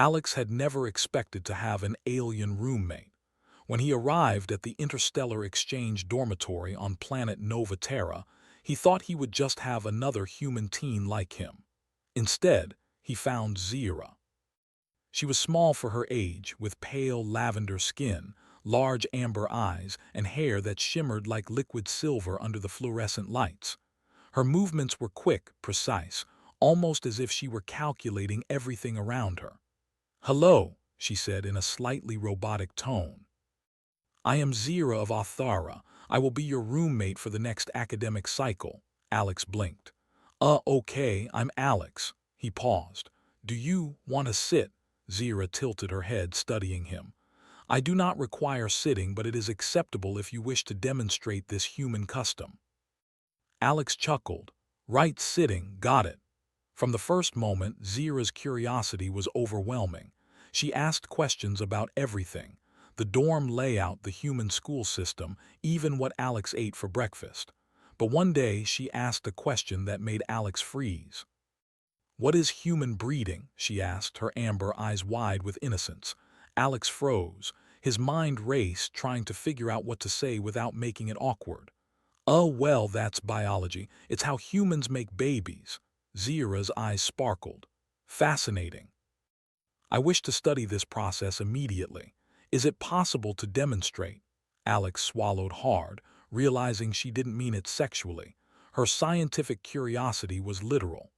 Alex had never expected to have an alien roommate. When he arrived at the Interstellar Exchange dormitory on planet Nova Terra, he thought he would just have another human teen like him. Instead, he found Zira. She was small for her age, with pale lavender skin, large amber eyes, and hair that shimmered like liquid silver under the fluorescent lights. Her movements were quick, precise, almost as if she were calculating everything around her. "Hello," she said in a slightly robotic tone. "I am Zira of Authara. I will be your roommate for the next academic cycle." Alex blinked. Okay, I'm Alex." He paused. "Do you want to sit?" Zira tilted her head, studying him. "I do not require sitting, but it is acceptable if you wish to demonstrate this human custom." Alex chuckled. "Right, sitting, got it." From the first moment, Zira's curiosity was overwhelming. She asked questions about everything: the dorm layout, the human school system, even what Alex ate for breakfast. But one day she asked a question that made Alex freeze. "What is human breeding?" she asked, her amber eyes wide with innocence. Alex froze. His mind raced, trying to figure out what to say without making it awkward. "Oh, well, that's biology. It's how humans make babies." Zira's eyes sparkled. "Fascinating. I wish to study this process immediately. Is it possible to demonstrate?" Alex swallowed hard, realizing she didn't mean it sexually. Her scientific curiosity was literal.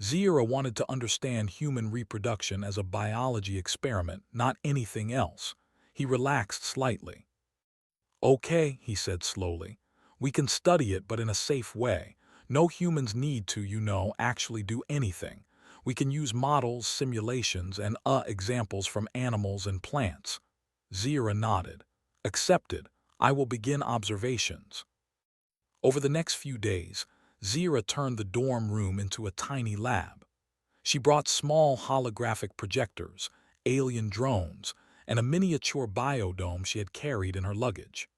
Zira wanted to understand human reproduction as a biology experiment, not anything else. He relaxed slightly. "Okay," he said slowly. "We can study it, but in a safe way. No humans need to, actually do anything. We can use models, simulations, and examples from animals and plants." Zira nodded. "Accepted. I will begin observations." Over the next few days, Zira turned the dorm room into a tiny lab. She brought small holographic projectors, alien drones, and a miniature biodome she had carried in her luggage.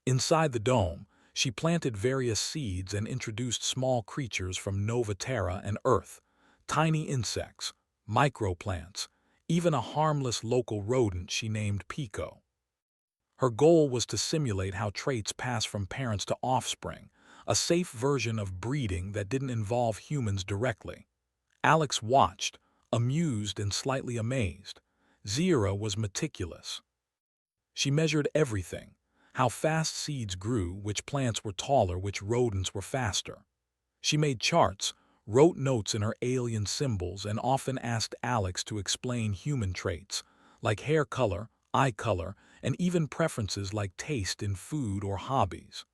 Inside the dome, she planted various seeds and introduced small creatures from Nova Terra and Earth, tiny insects, microplants, even a harmless local rodent she named Pico. Her goal was to simulate how traits pass from parents to offspring, a safe version of breeding that didn't involve humans directly. Alex watched, amused and slightly amazed. Zira was meticulous. She measured everything: how fast seeds grew, which plants were taller, which rodents were faster. She made charts, wrote notes in her alien symbols, and often asked Alex to explain human traits, like hair color, eye color, and even preferences like taste in food or hobbies.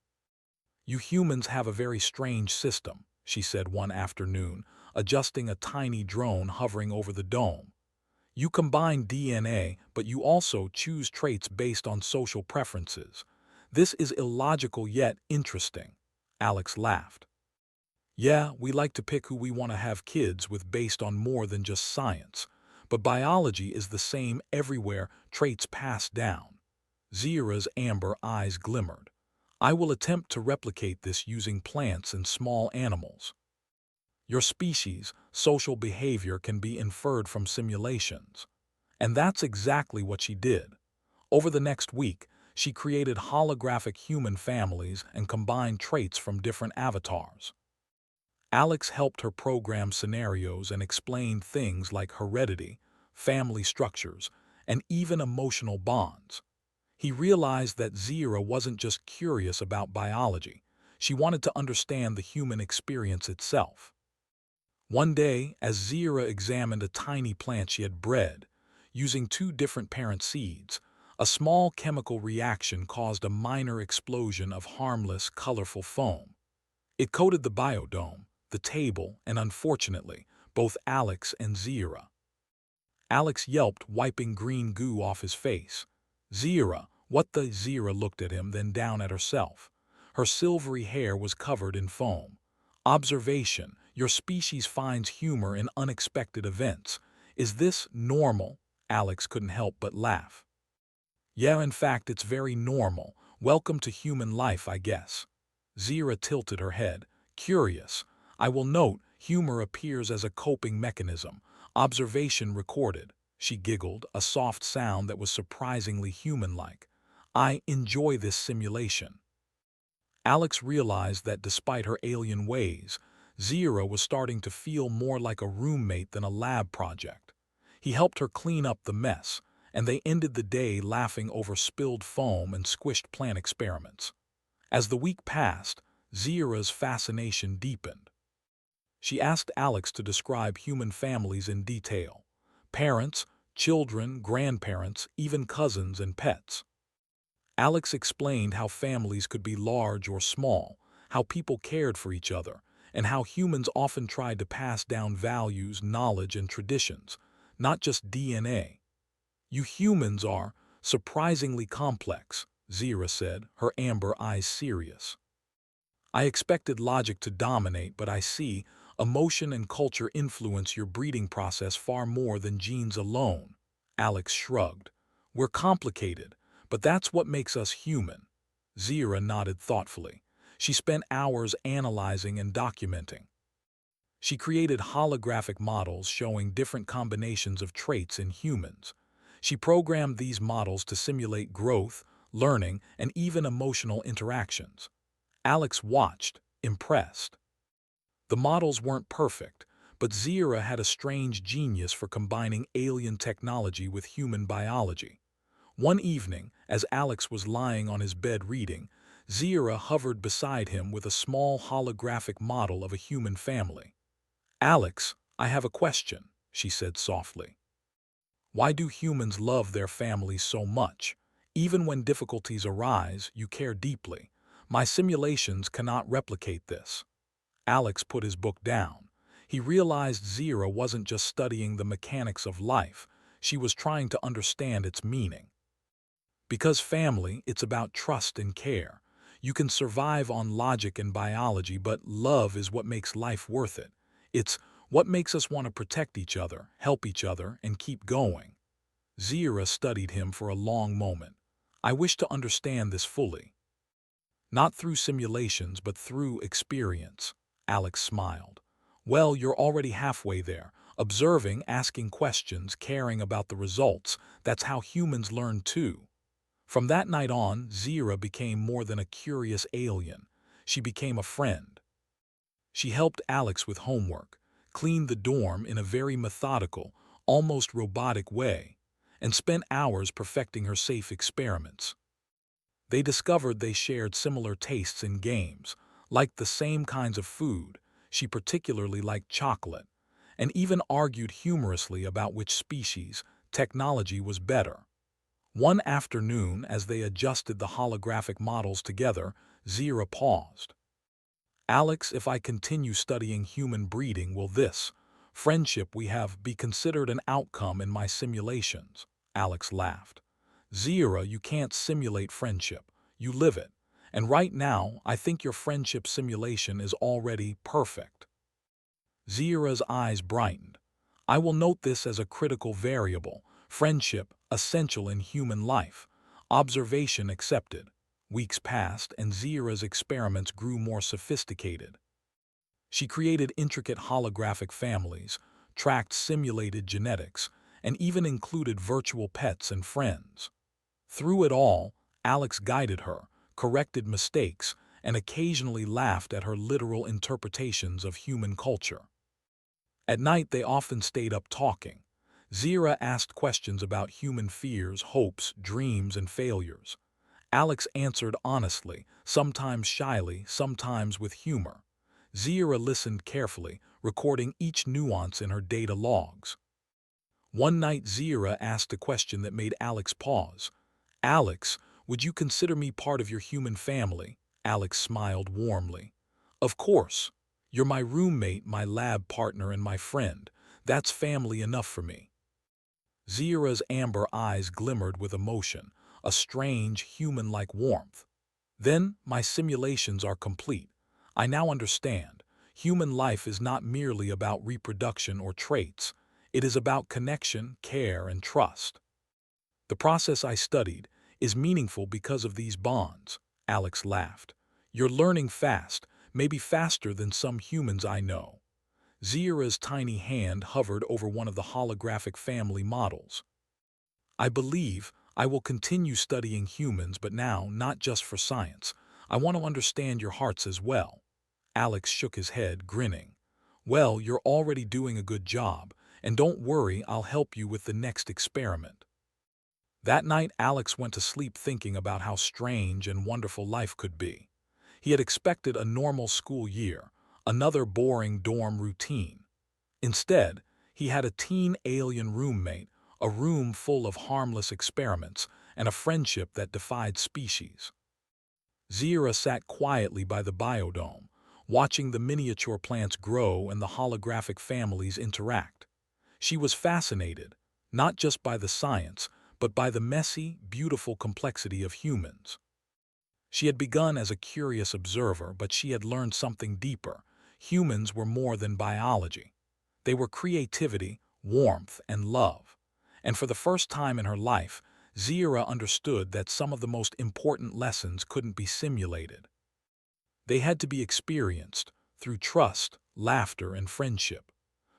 "You humans have a very strange system," she said one afternoon, adjusting a tiny drone hovering over the dome. "You combine DNA, but you also choose traits based on social preferences. This is illogical yet interesting." Alex laughed. "Yeah, we like to pick who we want to have kids with based on more than just science. But biology is the same everywhere, traits pass down." Zira's amber eyes glimmered. "I will attempt to replicate this using plants and small animals. Your species, social behavior can be inferred from simulations." And that's exactly what she did. Over the next week, she created holographic human families and combined traits from different avatars. Alex helped her program scenarios and explained things like heredity, family structures, and even emotional bonds. He realized that Zira wasn't just curious about biology. She wanted to understand the human experience itself. One day, as Zira examined a tiny plant she had bred, using two different parent seeds, a small chemical reaction caused a minor explosion of harmless, colorful foam. It coated the biodome, the table, and unfortunately, both Alex and Zira. Alex yelped, wiping green goo off his face. "Zira, what the?" Zira looked at him, then down at herself. Her silvery hair was covered in foam. "Observation. Your species finds humor in unexpected events. Is this normal?" Alex couldn't help but laugh. "Yeah, in fact, it's very normal. Welcome to human life, I guess." Zira tilted her head. "Curious. I will note, humor appears as a coping mechanism. Observation recorded." she giggled, a soft sound that was surprisingly human-like. I enjoy this simulation. Alex realized that despite her alien ways, Zira was starting to feel more like a roommate than a lab project. He helped her clean up the mess, and they ended the day laughing over spilled foam and squished plant experiments. As the week passed, Zira's fascination deepened. She asked Alex to describe human families in detail: parents, children, grandparents, even cousins and pets. Alex explained how families could be large or small, how people cared for each other, and how humans often tried to pass down values, knowledge, and traditions, not just DNA. You humans are surprisingly complex, Zira said, her amber eyes serious. I expected logic to dominate, but I see emotion and culture influence your breeding process far more than genes alone. Alex shrugged. We're complicated, but that's what makes us human. Zira nodded thoughtfully. She spent hours analyzing and documenting. She created holographic models showing different combinations of traits in humans. She programmed these models to simulate growth, learning, and even emotional interactions. Alex watched, impressed. The models weren't perfect, but Zira had a strange genius for combining alien technology with human biology. One evening, as Alex was lying on his bed reading, Zira hovered beside him with a small holographic model of a human family. Alex, I have a question, she said softly. Why do humans love their families so much? Even when difficulties arise, you care deeply. My simulations cannot replicate this. Alex put his book down. He realized Zira wasn't just studying the mechanics of life, she was trying to understand its meaning. Because family, it's about trust and care. You can survive on logic and biology, but love is what makes life worth it. It's what makes us want to protect each other, help each other, and keep going. Zira studied him for a long moment. I wish to understand this fully. Not through simulations, but through experience. Alex smiled. Well, you're already halfway there. Observing, asking questions, caring about the results. That's how humans learn too. From that night on, Zira became more than a curious alien. She became a friend. She helped Alex with homework, cleaned the dorm in a very methodical, almost robotic way, and spent hours perfecting her safe experiments. They discovered they shared similar tastes in games, liked the same kinds of food, she particularly liked chocolate, and even argued humorously about which species technology was better. One afternoon, as they adjusted the holographic models together, Zira paused. Alex, if I continue studying human breeding, will this friendship we have be considered an outcome in my simulations? Alex laughed. Zira, you can't simulate friendship. You live it. And right now, I think your friendship simulation is already perfect. Zira's eyes brightened. I will note this as a critical variable. Friendship, essential in human life. Observation accepted. Weeks passed, and Zira's experiments grew more sophisticated. She created intricate holographic families, tracked simulated genetics, and even included virtual pets and friends. Through it all, Alex guided her, corrected mistakes, and occasionally laughed at her literal interpretations of human culture. At night, they often stayed up talking. Zira asked questions about human fears, hopes, dreams, and failures. Alex answered honestly, sometimes shyly, sometimes with humor. Zira listened carefully, recording each nuance in her data logs. One night, Zira asked a question that made Alex pause. Alex, would you consider me part of your human family? Alex smiled warmly. Of course. You're my roommate, my lab partner, and my friend. That's family enough for me. Zira's amber eyes glimmered with emotion, a strange, human-like warmth. Then, my simulations are complete. I now understand. Human life is not merely about reproduction or traits. It is about connection, care, and trust. The process I studied is meaningful because of these bonds. Alex laughed. You're learning fast, maybe faster than some humans I know. Zira's tiny hand hovered over one of the holographic family models. I believe I will continue studying humans, but now not just for science. I want to understand your hearts as well. Alex shook his head, grinning. Well, you're already doing a good job, and don't worry, I'll help you with the next experiment. That night, Alex went to sleep thinking about how strange and wonderful life could be. He had expected a normal school year, another boring dorm routine. Instead, he had a teen alien roommate, a room full of harmless experiments, and a friendship that defied species. Zira sat quietly by the biodome, watching the miniature plants grow and the holographic families interact. She was fascinated, not just by the science, but by the messy, beautiful complexity of humans. She had begun as a curious observer, but she had learned something deeper. Humans were more than biology. They were creativity, warmth, and love. And for the first time in her life, Zira understood that some of the most important lessons couldn't be simulated. They had to be experienced through trust, laughter, and friendship.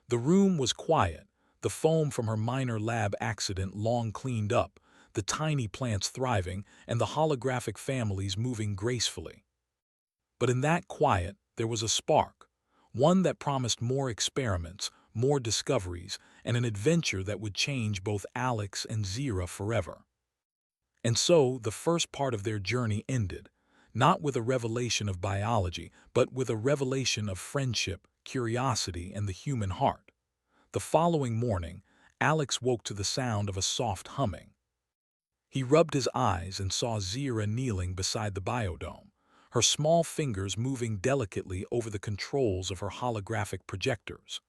The room was quiet, the foam from her minor lab accident long cleaned up, the tiny plants thriving, and the holographic families moving gracefully. But in that quiet, there was a spark, one that promised more experiments, more discoveries, and an adventure that would change both Alex and Zira forever. And so, the first part of their journey ended, not with a revelation of biology, but with a revelation of friendship, curiosity, and the human heart. The following morning, Alex woke to the sound of a soft humming. He rubbed his eyes and saw Zira kneeling beside the biodome, her small fingers moving delicately over the controls of her holographic projectors.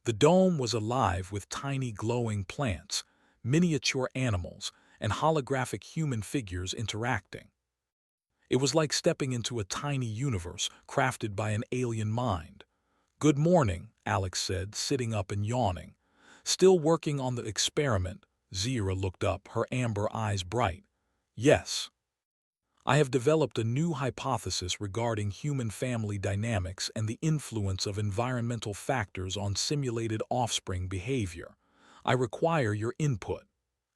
The dome was alive with tiny glowing plants, miniature animals, and holographic human figures interacting. It was like stepping into a tiny universe crafted by an alien mind. "Good morning," Alex said, sitting up and yawning. "Still working on the experiment?" Zira looked up, her amber eyes bright. "Yes. I have developed a new hypothesis regarding human family dynamics and the influence of environmental factors on simulated offspring behavior. I require your input."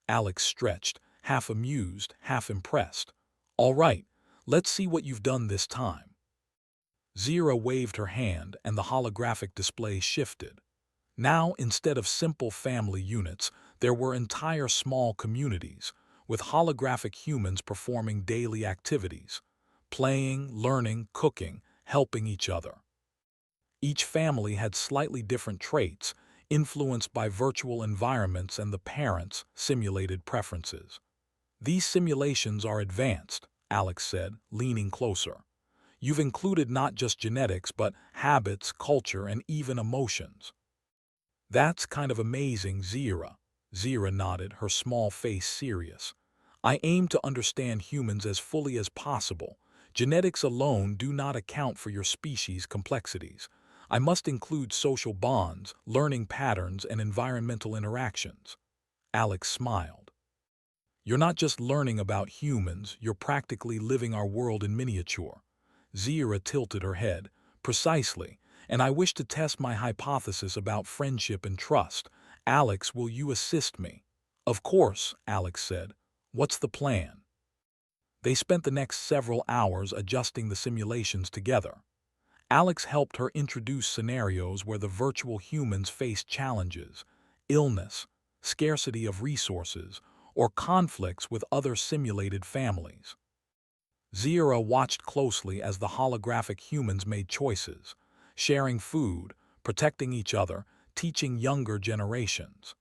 Alex stretched, half amused, half impressed. "All right, let's see what you've done this time." Zira waved her hand and the holographic display shifted. Now, instead of simple family units, there were entire small communities, with holographic humans performing daily activities, playing, learning, cooking, helping each other. Each family had slightly different traits, influenced by virtual environments and the parents' simulated preferences. "These simulations are advanced," Alex said, leaning closer. "You've included not just genetics, but habits, culture, and even emotions." "That's kind of amazing, Zira." Zira nodded, her small face serious. "I aim to understand humans as fully as possible. Genetics alone do not account for your species' complexities. I must include social bonds, learning patterns, and environmental interactions." Alex smiled. "You're not just learning about humans, you're practically living our world in miniature." Zira tilted her head. "Precisely. And I wish to test my hypothesis about friendship and trust. Alex, will you assist me?" "Of course," Alex said. "What's the plan?" They spent the next several hours adjusting the simulations together. Alex helped her introduce scenarios where the virtual humans faced challenges, illness, scarcity of resources, or conflicts with other simulated families. Zira watched closely as the holographic humans made choices, sharing food, protecting each other, teaching younger generations.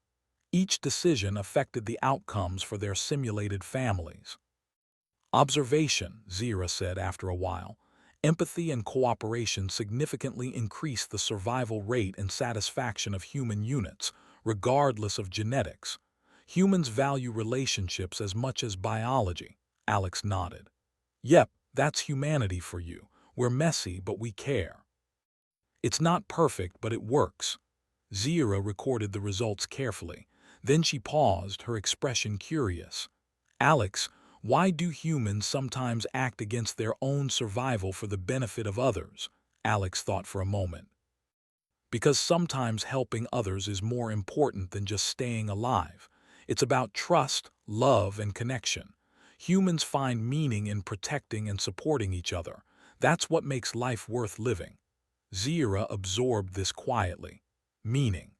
Each decision affected the outcomes for their simulated families. "Observation," Zira said after a while. "Empathy and cooperation significantly increase the survival rate and satisfaction of human units, regardless of genetics. Humans value relationships as much as biology." Alex nodded. "Yep, that's humanity for you. We're messy, but we care." "It's not perfect, but it works." Zira recorded the results carefully. Then she paused, her expression curious. "Alex, why do humans sometimes act against their own survival for the benefit of others?" Alex thought for a moment. Because sometimes helping others is more important than just staying alive. It's about trust, love, and connection. Humans find meaning in protecting and supporting each other. That's what makes life worth living. Zira absorbed this quietly. Meaning.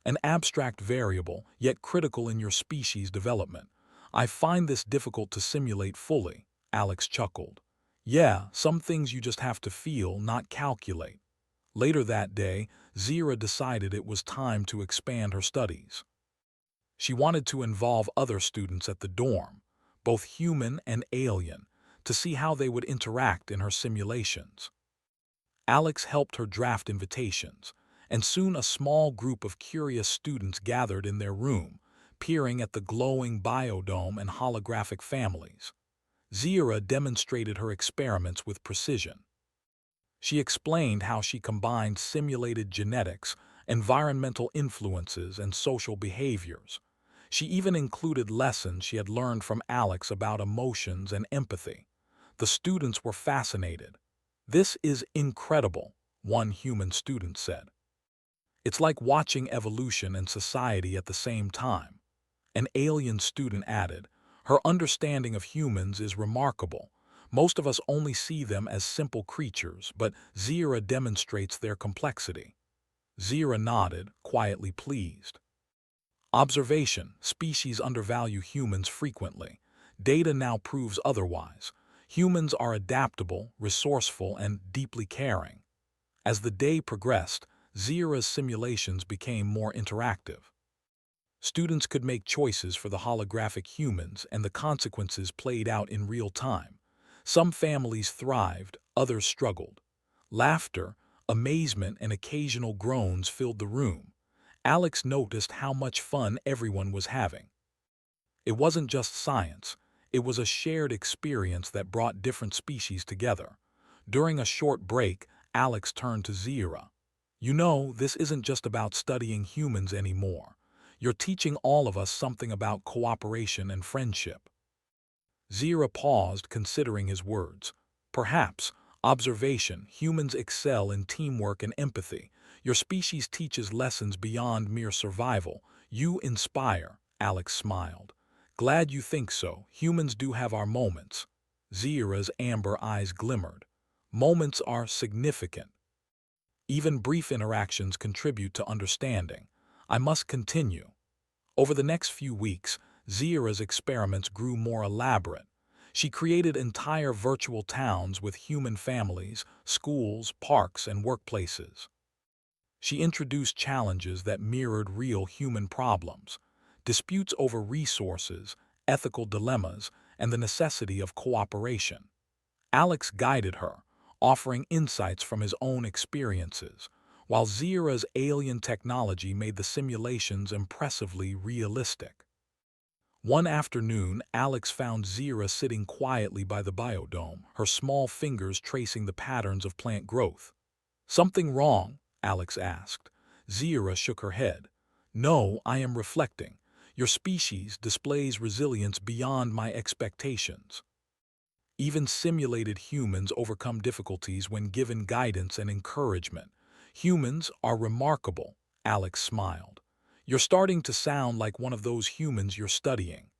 An abstract variable, yet critical in your species' development. I find this difficult to simulate fully, Alex chuckled. Yeah, some things you just have to feel, not calculate. Later that day, Zira decided it was time to expand her studies. She wanted to involve other students at the dorm, both human and alien, to see how they would interact in her simulations. Alex helped her draft invitations, and soon a small group of curious students gathered in their room, peering at the glowing biodome and holographic families. Zira demonstrated her experiments with precision. She explained how she combined simulated genetics, environmental influences, and social behaviors. She even included lessons she had learned from Alex about emotions and empathy. The students were fascinated. "This is incredible," one human student said. "It's like watching evolution and society at the same time." An alien student added, "Her understanding of humans is remarkable. Most of us only see them as simple creatures, but Zira demonstrates their complexity." Zira nodded, quietly pleased. Observation: species undervalue humans frequently. Data now proves otherwise. Humans are adaptable, resourceful, and deeply caring. As the day progressed, Zira's simulations became more interactive. Students could make choices for the holographic humans, and the consequences played out in real time. Some families thrived, others struggled. Laughter, amazement, and occasional groans filled the room. Alex noticed how much fun everyone was having. It wasn't just science, it was a shared experience that brought different species together. During a short break, Alex turned to Zira. "You know, this isn't just about studying humans anymore. You're teaching all of us something about cooperation and friendship." Zira paused, considering his words. "Perhaps. Observation: humans excel in teamwork and empathy. Your species teaches lessons beyond mere survival. You inspire," Alex smiled. "Glad you think so. Humans do have our moments." Zira's amber eyes glimmered. "Moments are significant. Even brief interactions contribute to understanding. I must continue." Over the next few weeks, Zira's experiments grew more elaborate. She created entire virtual towns with human families, schools, parks, and workplaces. She introduced challenges that mirrored real human problems: disputes over resources, ethical dilemmas, and the necessity of cooperation. Alex guided her, offering insights from his own experiences, while Zira's alien technology made the simulations impressively realistic. One afternoon, Alex found Zira sitting quietly by the biodome, her small fingers tracing the patterns of plant growth. "Something wrong?" Alex asked. Zira shook her head. "No, I am reflecting. Your species displays resilience beyond my expectations." Even simulated humans overcome difficulties when given guidance and encouragement. "Humans are remarkable," Alex smiled. "You're starting to sound like one of those humans you're studying."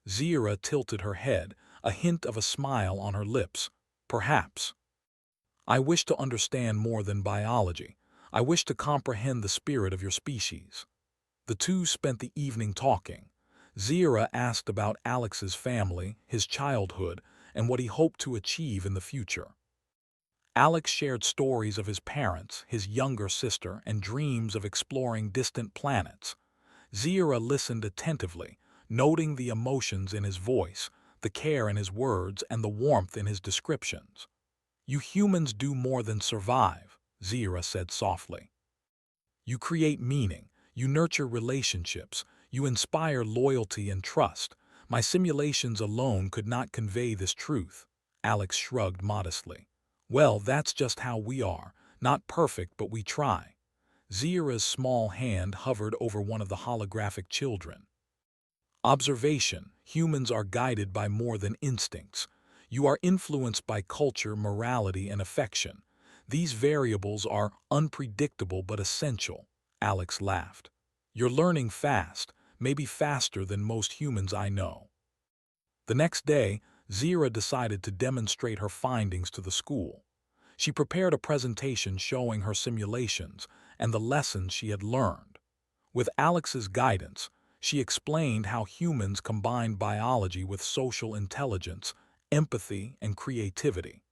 Zira tilted her head, a hint of a smile on her lips. "Perhaps. I wish to understand more than biology. I wish to comprehend the spirit of your species." The two spent the evening talking. Zira asked about Alex's family, his childhood, and what he hoped to achieve in the future. Alex shared stories of his parents, his younger sister, and dreams of exploring distant planets. Zira listened attentively, noting the emotions in his voice, the care in his words, and the warmth in his descriptions. "You humans do more than survive," Zira said softly. "You create meaning, you nurture relationships, you inspire loyalty and trust. My simulations alone could not convey this truth." Alex shrugged modestly. "Well, that's just how we are. Not perfect, but we try." Zira's small hand hovered over one of the holographic children. "Observation: humans are guided by more than instincts. You are influenced by culture, morality, and affection." These variables are unpredictable but essential, Alex laughed. You're learning fast, maybe faster than most humans I know. The next day, Zira decided to demonstrate her findings to the school. She prepared a presentation showing her simulations and the lessons she had learned. With Alex's guidance, she explained how humans combine biology with social intelligence, empathy, and creativity.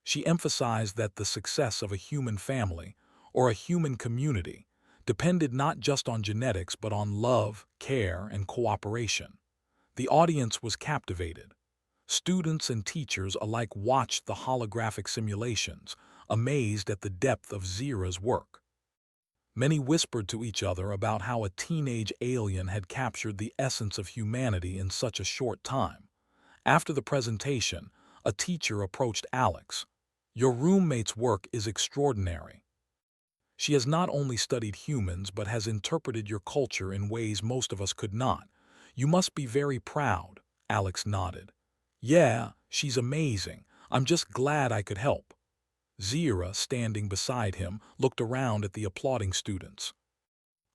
She emphasized that the success of a human family, or a human community, depended not just on genetics but on love, care, and cooperation. The audience was captivated. Students and teachers alike watched the holographic simulations, amazed at the depth of Zira's work. Many whispered to each other about how a teenage alien had captured the essence of humanity in such a short time. After the presentation, a teacher approached Alex. "Your roommate's work is extraordinary. She has not only studied humans but has interpreted your culture in ways most of us could not. You must be very proud." Alex nodded. "Yeah, she's amazing. I'm just glad I could help." Zira, standing beside him, looked around at the applauding students.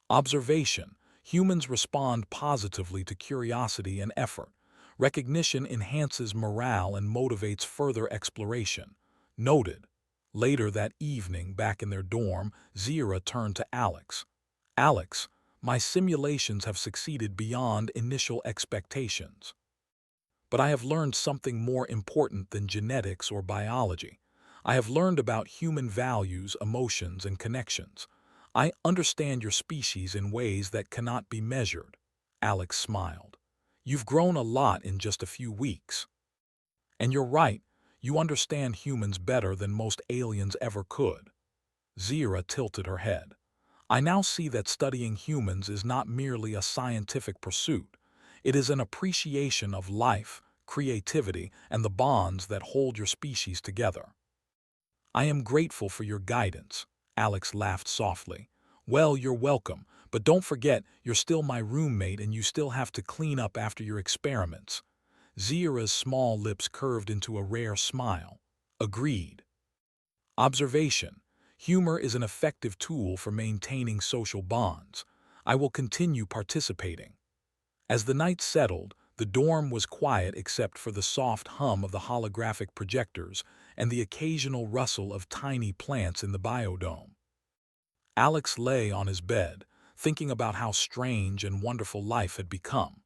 Observation: humans respond positively to curiosity and effort. Recognition enhances morale and motivates further exploration. Noted. Later that evening, back in their dorm, Zira turned to Alex. "Alex, my simulations have succeeded beyond initial expectations. But I have learned something more important than genetics or biology. I have learned about human values, emotions, and connections. I understand your species in ways that cannot be measured." Alex smiled. "You've grown a lot in just a few weeks. And you're right, you understand humans better than most aliens ever could." Zira tilted her head. "I now see that studying humans is not merely a scientific pursuit. It is an appreciation of life, creativity, and the bonds that hold your species together." "I am grateful for your guidance," Alex laughed softly. "Well, you're welcome, but don't forget you're still my roommate and you still have to clean up after your experiments." Zira's small lips curved into a rare smile. "Agreed." Observation: humor is an effective tool for maintaining social bonds. I will continue participating. As the night settled, the dorm was quiet except for the soft hum of the holographic projectors and the occasional rustle of tiny plants in the biodome. Alex lay on his bed, thinking about how strange and wonderful life had become.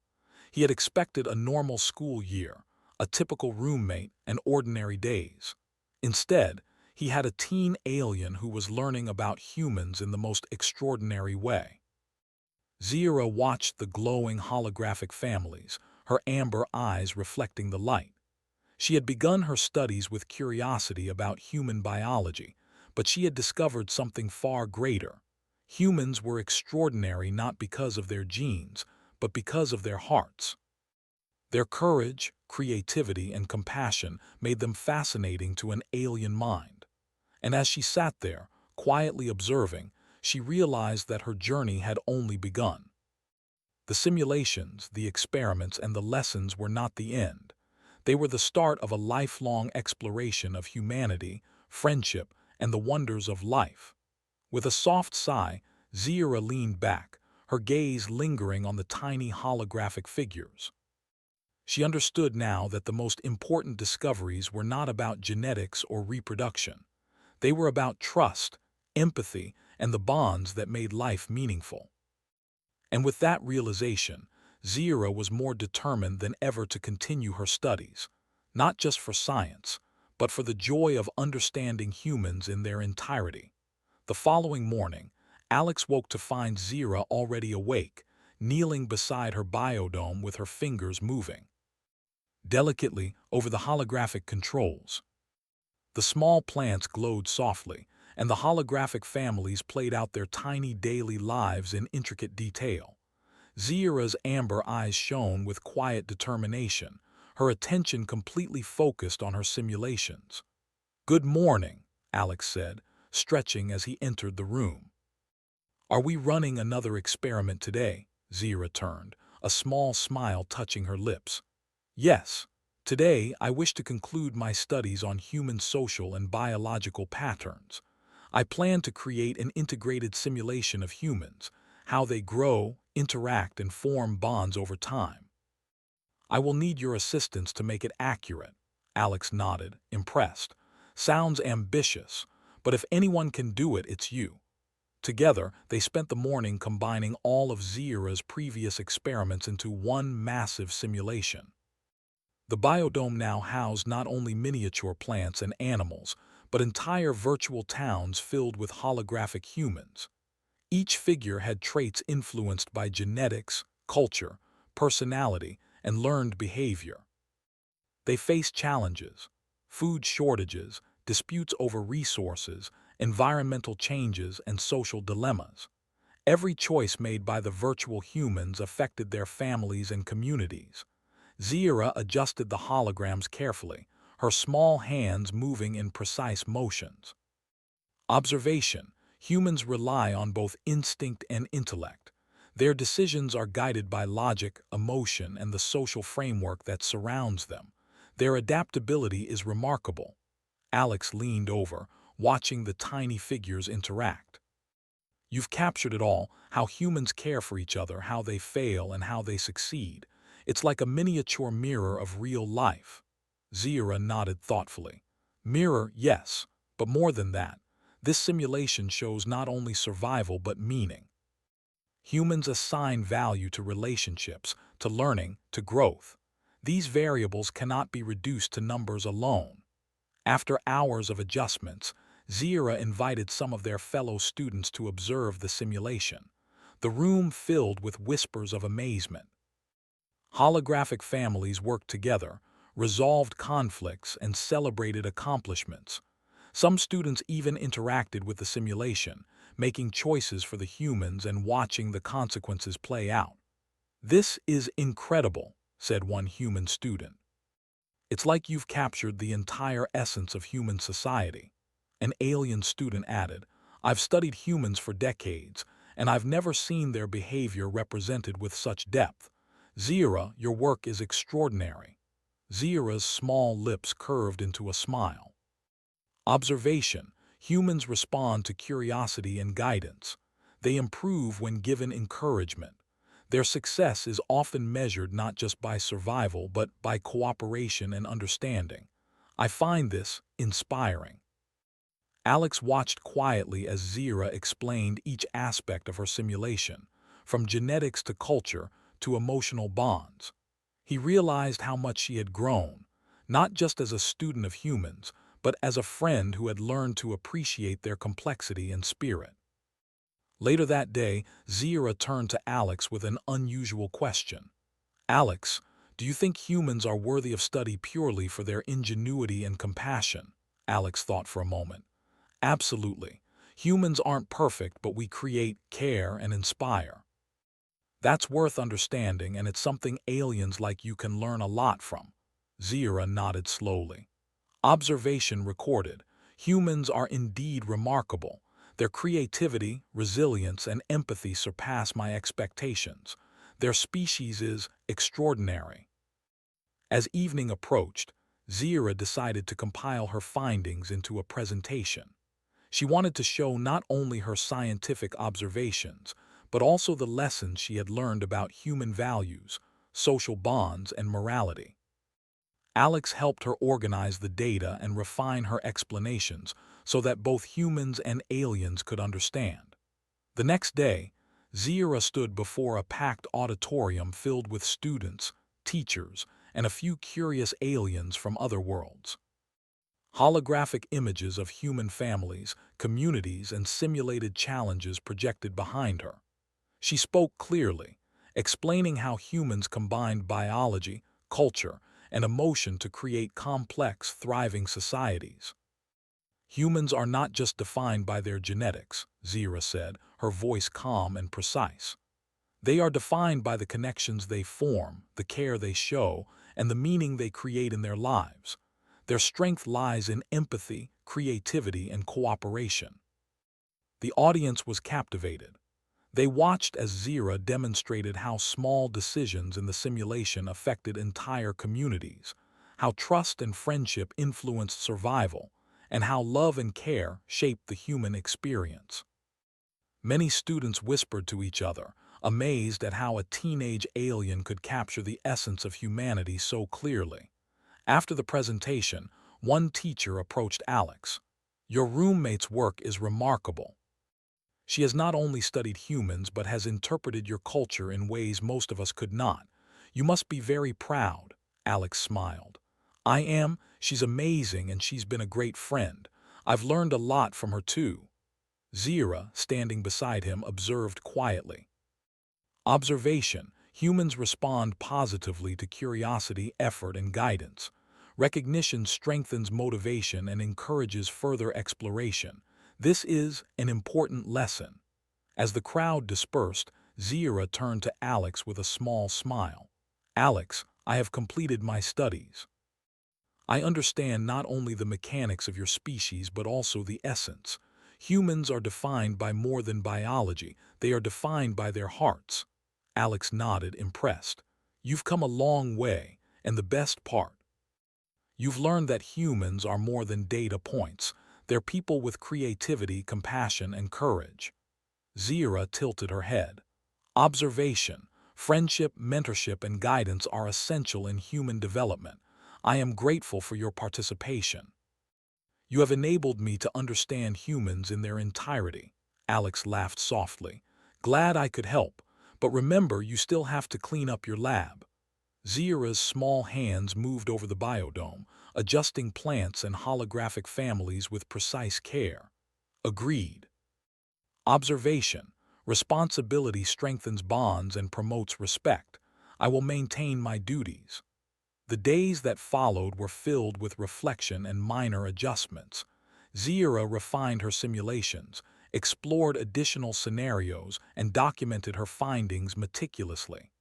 He had expected a normal school year, a typical roommate, and ordinary days. Instead, he had a teen alien who was learning about humans in the most extraordinary way. Zira watched the glowing holographic families, her amber eyes reflecting the light. She had begun her studies with curiosity about human biology, but she had discovered something far greater. Humans were extraordinary not because of their genes, but because of their hearts. Their courage, creativity, and compassion made them fascinating to an alien mind. And as she sat there, quietly observing, she realized that her journey had only begun. The simulations, the experiments, and the lessons were not the end. They were the start of a lifelong exploration of humanity, friendship, and the wonders of life. With a soft sigh, Zira leaned back, her gaze lingering on the tiny holographic figures. She understood now that the most important discoveries were not about genetics or reproduction. They were about trust, empathy, and the bonds that made life meaningful. And with that realization, Zira was more determined than ever to continue her studies, not just for science, but for the joy of understanding humans in their entirety. The following morning, Alex woke to find Zira already awake, kneeling beside her biodome with her fingers moving delicately over the holographic controls. The small plants glowed softly, and the holographic families played out their tiny daily lives in intricate detail. Zira's amber eyes shone with quiet determination, her attention completely focused on her simulations. "Good morning," Alex said, stretching as he entered the room. "Are we running another experiment today?" Zira turned, a small smile touching her lips. "Yes, Today, I wish to conclude my studies on human social and biological patterns. I plan to create an integrated simulation of humans, how they grow, interact, and form bonds over time. I will need your assistance to make it accurate. Alex nodded, impressed. Sounds ambitious, but if anyone can do it, it's you. Together, they spent the morning combining all of Zira's previous experiments into one massive simulation. The biodome now housed not only miniature plants and animals, but entire virtual towns filled with holographic humans. Each figure had traits influenced by genetics, culture, personality, and learned behavior. They faced challenges: food shortages, disputes over resources, environmental changes, and social dilemmas. Every choice made by the virtual humans affected their families and communities. Zira adjusted the holograms carefully, her small hands moving in precise motions. Observation: humans rely on both instinct and intellect. Their decisions are guided by logic, emotion, and the social framework that surrounds them. Their adaptability is remarkable. Alex leaned over, watching the tiny figures interact. You've captured it all: how humans care for each other, how they fail, and how they succeed. It's like a miniature mirror of real life. Zira nodded thoughtfully. Mirror, yes, but more than that. This simulation shows not only survival but meaning. Humans assign value to relationships, to learning, to growth. These variables cannot be reduced to numbers alone. After hours of adjustments, Zira invited some of their fellow students to observe the simulation. The room filled with whispers of amazement. Holographic families worked together, resolved conflicts, and celebrated accomplishments. Some students even interacted with the simulation, making choices for the humans and watching the consequences play out. "This is incredible," said one human student. "It's like you've captured the entire essence of human society." An alien student added, "I've studied humans for decades, and I've never seen their behavior represented with such depth. Zira, your work is extraordinary." Zira's small lips curved into a smile. Observation: humans respond to curiosity and guidance. They improve when given encouragement. Their success is often measured not just by survival but by cooperation and understanding. I find this inspiring. Alex watched quietly as Zira explained each aspect of her simulation, from genetics to culture to emotional bonds. He realized how much she had grown, not just as a student of humans, but as a friend who had learned to appreciate their complexity and spirit. Later that day, Zira turned to Alex with an unusual question. "Alex, do you think humans are worthy of study purely for their ingenuity and compassion?" Alex thought for a moment. "Absolutely. Humans aren't perfect, but we create, care, and inspire. That's worth understanding, and it's something aliens like you can learn a lot from." Zira nodded slowly. Observation recorded: humans are indeed remarkable. Their creativity, resilience, and empathy surpass my expectations. Their species is extraordinary. As evening approached, Zira decided to compile her findings into a presentation. She wanted to show not only her scientific observations, but also the lessons she had learned about human values, social bonds, and morality. Alex helped her organize the data and refine her explanations so that both humans and aliens could understand. The next day, Zira stood before a packed auditorium filled with students, teachers, and a few curious aliens from other worlds. Holographic images of human families, communities, and simulated challenges projected behind her. She spoke clearly, explaining how humans combined biology, culture, and emotion to create complex, thriving societies. "Humans are not just defined by their genetics," Zira said, her voice calm and precise. "They are defined by the connections they form, the care they show, and the meaning they create in their lives. Their strength lies in empathy, creativity, and cooperation." The audience was captivated. They watched as Zira demonstrated how small decisions in the simulation affected entire communities, how trust and friendship influenced survival, and how love and care shaped the human experience. Many students whispered to each other, amazed at how a teenage alien could capture the essence of humanity so clearly. After the presentation, one teacher approached Alex. "Your roommate's work is remarkable. She has not only studied humans but has interpreted your culture in ways most of us could not. You must be very proud." Alex smiled. "I am. She's amazing and she's been a great friend. I've learned a lot from her too." Zira, standing beside him, observed quietly. Observation. Humans respond positively to curiosity, effort, and guidance. Recognition strengthens motivation and encourages further exploration. This is an important lesson. As the crowd dispersed, Zira turned to Alex with a small smile. "Alex, I have completed my studies. I understand not only the mechanics of your species but also the essence. Humans are defined by more than biology, they are defined by their hearts." Alex nodded, impressed. "You've come a long way, and the best part, you've learned that humans are more than data points. They're people with creativity, compassion, and courage." Zira tilted her head. "Observation, friendship, mentorship, and guidance are essential in human development. I am grateful for your participation. You have enabled me to understand humans in their entirety." Alex laughed softly. "Glad I could help, but remember you still have to clean up your lab." Zira's small hands moved over the biodome, adjusting plants and holographic families with precise care. "Agreed. Observation, responsibility strengthens bonds and promotes respect. I will maintain my duties." The days that followed were filled with reflection and minor adjustments. Zira refined her simulations, explored additional scenarios, and documented her findings meticulously.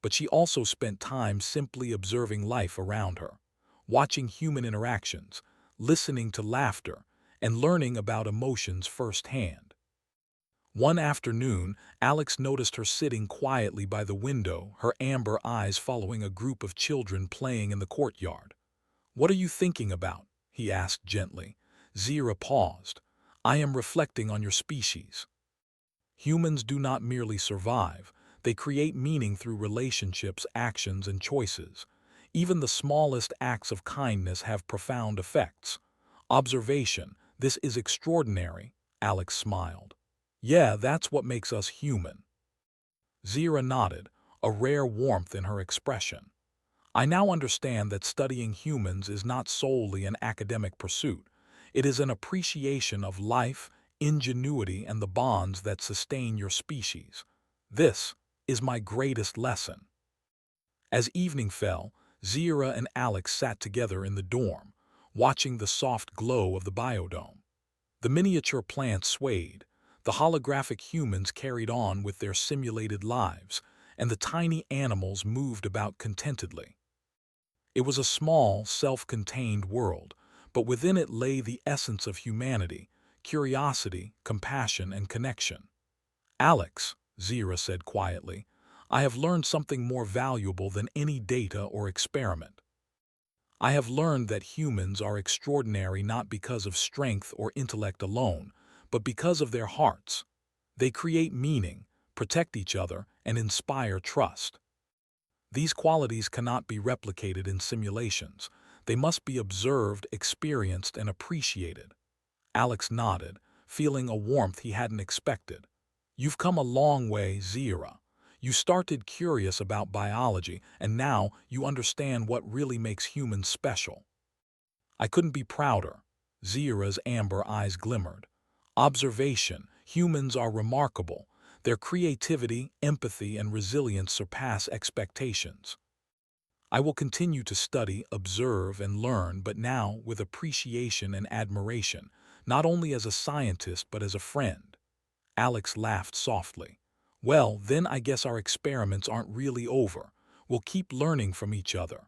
But she also spent time simply observing life around her, watching human interactions, listening to laughter, and learning about emotions firsthand. One afternoon, Alex noticed her sitting quietly by the window, her amber eyes following a group of children playing in the courtyard. "What are you thinking about?" he asked gently. Zira paused. "I am reflecting on your species. Humans do not merely survive, they create meaning through relationships, actions, and choices. Even the smallest acts of kindness have profound effects." "Observation, this is extraordinary," Alex smiled. "Yeah, that's what makes us human." Zira nodded, a rare warmth in her expression. "I now understand that studying humans is not solely an academic pursuit. It is an appreciation of life, ingenuity, and the bonds that sustain your species. This is my greatest lesson." As evening fell, Zira and Alex sat together in the dorm, watching the soft glow of the biodome. The miniature plants swayed, the holographic humans carried on with their simulated lives, and the tiny animals moved about contentedly. It was a small, self-contained world, but within it lay the essence of humanity, curiosity, compassion, and connection. "Alex," Zira said quietly, "I have learned something more valuable than any data or experiment. I have learned that humans are extraordinary not because of strength or intellect alone, but because of their hearts. They create meaning, protect each other, and inspire trust. These qualities cannot be replicated in simulations. They must be observed, experienced, and appreciated." Alex nodded, feeling a warmth he hadn't expected. "You've come a long way, Zira. You started curious about biology, and now you understand what really makes humans special." "I couldn't be prouder." Zira's amber eyes glimmered. "Observation, humans are remarkable. Their creativity, empathy, and resilience surpass expectations. I will continue to study, observe, and learn, but now with appreciation and admiration, not only as a scientist but as a friend." Alex laughed softly. "Well, then I guess our experiments aren't really over. We'll keep learning from each other."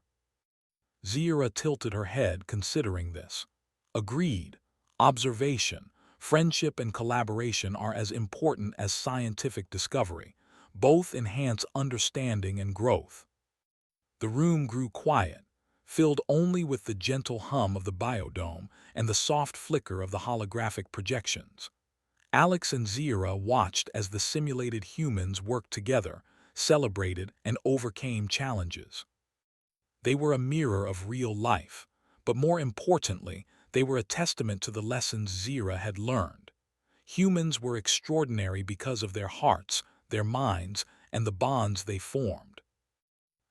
Zira tilted her head, considering this. "Agreed. Observation, friendship, and collaboration are as important as scientific discovery. Both enhance understanding and growth." The room grew quiet, filled only with the gentle hum of the biodome and the soft flicker of the holographic projections. Alex and Zira watched as the simulated humans worked together, celebrated, and overcame challenges. They were a mirror of real life, but more importantly, they were a testament to the lessons Zira had learned. Humans were extraordinary because of their hearts, their minds, and the bonds they formed.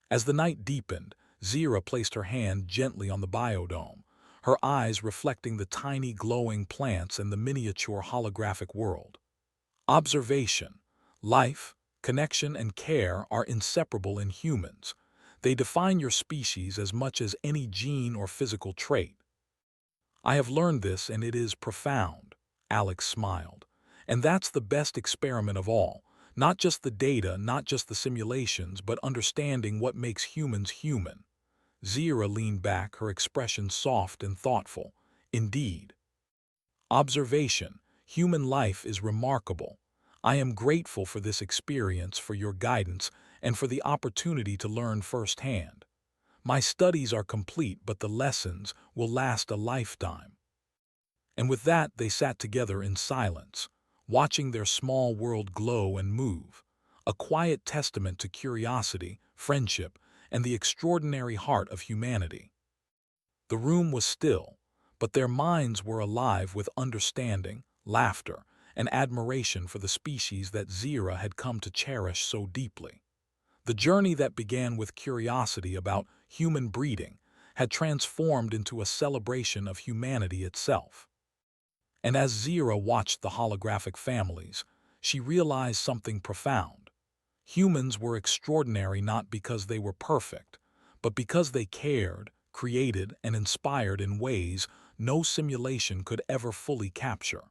As the night deepened, Zira placed her hand gently on the biodome, her eyes reflecting the tiny glowing plants and the miniature holographic world. Observation, life, connection, and care are inseparable in humans. They define your species as much as any gene or physical trait. I have learned this and it is profound, Alex smiled. And that's the best experiment of all. Not just the data, not just the simulations, but understanding what makes humans human. Zira leaned back, her expression soft and thoughtful. Indeed. Observation, human life is remarkable. I am grateful for this experience, for your guidance, and for the opportunity to learn firsthand. My studies are complete, but the lessons will last a lifetime. And with that, they sat together in silence, watching their small world glow and move, a quiet testament to curiosity, friendship, and the extraordinary heart of humanity. The room was still, but their minds were alive with understanding, laughter, and admiration for the species that Zira had come to cherish so deeply. The journey that began with curiosity about human breeding had transformed into a celebration of humanity itself. And as Zira watched the holographic families, she realized something profound. Humans were extraordinary not because they were perfect, but because they cared, created, and inspired in ways no simulation could ever fully capture.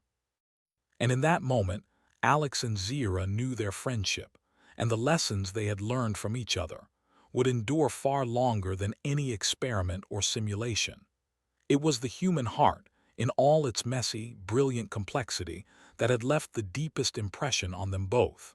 And in that moment, Alex and Zira knew their friendship, and the lessons they had learned from each other, would endure far longer than any experiment or simulation. It was the human heart, in all its messy, brilliant complexity, that had left the deepest impression on them both.